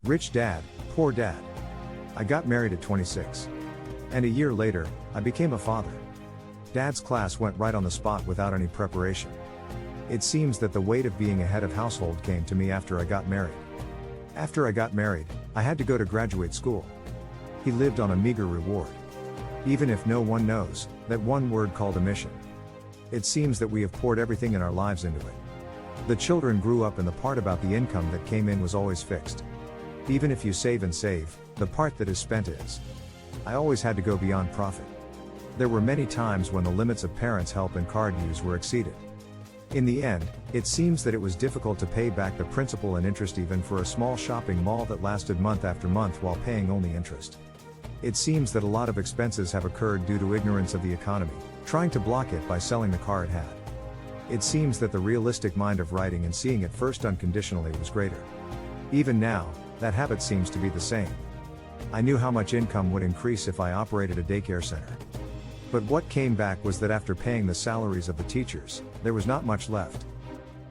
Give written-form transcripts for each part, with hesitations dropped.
Rich Dad, Poor Dad. I got married at 26. And a year later, I became a father. Dad's class went right on the spot without any preparation. It seems that the weight of being a head of household came to me after I got married. After I got married, I had to go to graduate school. He lived on a meager reward. Even if no one knows, that one word called a mission. It seems that we have poured everything in our lives into it. The children grew up and the part about the income that came in was always fixed. Even if you save and save, the part that is spent is. I always had to go beyond profit. There were many times when the limits of parents' help and card use were exceeded. In the end, it seems that it was difficult to pay back the principal and interest even for a small shopping mall that lasted month after month while paying only interest. It seems that a lot of expenses have occurred due to ignorance of the economy, trying to block it by selling the car it had. It seems that the realistic mind of writing and seeing it first unconditionally was greater. Even now, that habit seems to be the same. I knew how much income would increase if I operated a daycare center. But what came back was that after paying the salaries of the teachers, there was not much left.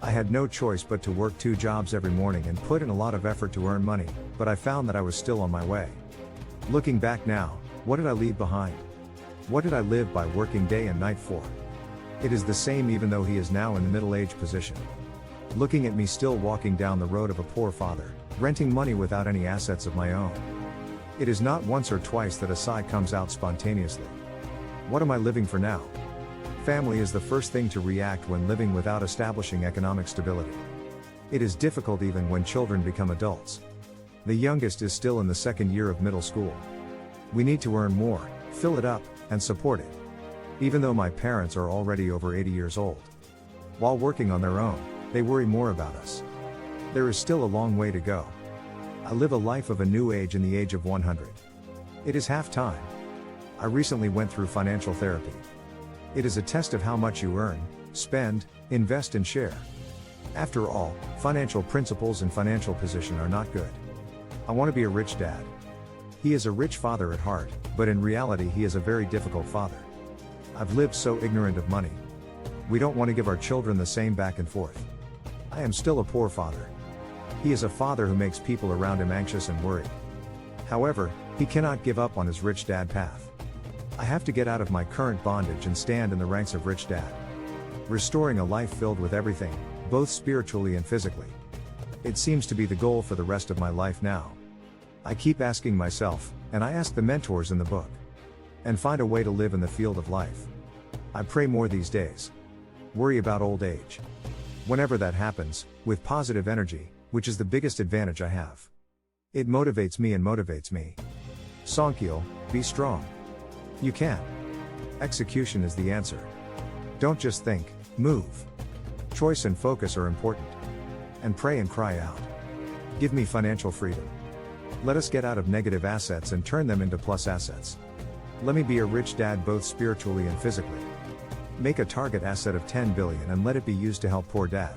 I had no choice but to work 2 jobs every morning and put in a lot of effort to earn money, but I found that I was still on my way. Looking back now, what did I leave behind? What did I live by working day and night for? It is the same even though he is now in the middle-aged position. Looking at me still walking down the road of a poor father, renting money without any assets of my own. It is not once or twice that a sigh comes out spontaneously. What am I living for now? Family is the first thing to react when living without establishing economic stability. It is difficult even when children become adults. The youngest is still in the 2nd year of middle school. We need to earn more, fill it up, and support it. Even though my parents are already over 80 years old. While working on their own, they worry more about us. There is still a long way to go. I live a life of a new age in the age of 100. It is half time. I recently went through financial therapy. It is a test of how much you earn, spend, invest and share. After all, financial principles and financial position are not good. I want to be a rich dad. He is a rich father at heart, but in reality he is a very difficult father. I've lived so ignorant of money. We don't want to give our children the same back and forth. I am still a poor father. He is a father who makes people around him anxious and worried. However, he cannot give up on his rich dad path. I have to get out of my current bondage and stand in the ranks of rich dad. Restoring a life filled with everything, both spiritually and physically. It seems to be the goal for the rest of my life now. I keep asking myself, and I ask the mentors in the book. And find a way to live in the field of life. I pray more these days. Worry about old age. Whenever that happens, with positive energy, which is the biggest advantage I have. It motivates me and motivates me. Sankyo, be strong. You can. Execution is the answer. Don't just think, move. Choice and focus are important. And pray and cry out. Give me financial freedom. Let us get out of negative assets and turn them into plus assets. Let me be a rich dad both spiritually and physically. Make a target asset of 10 billion and let it be used to help poor dad.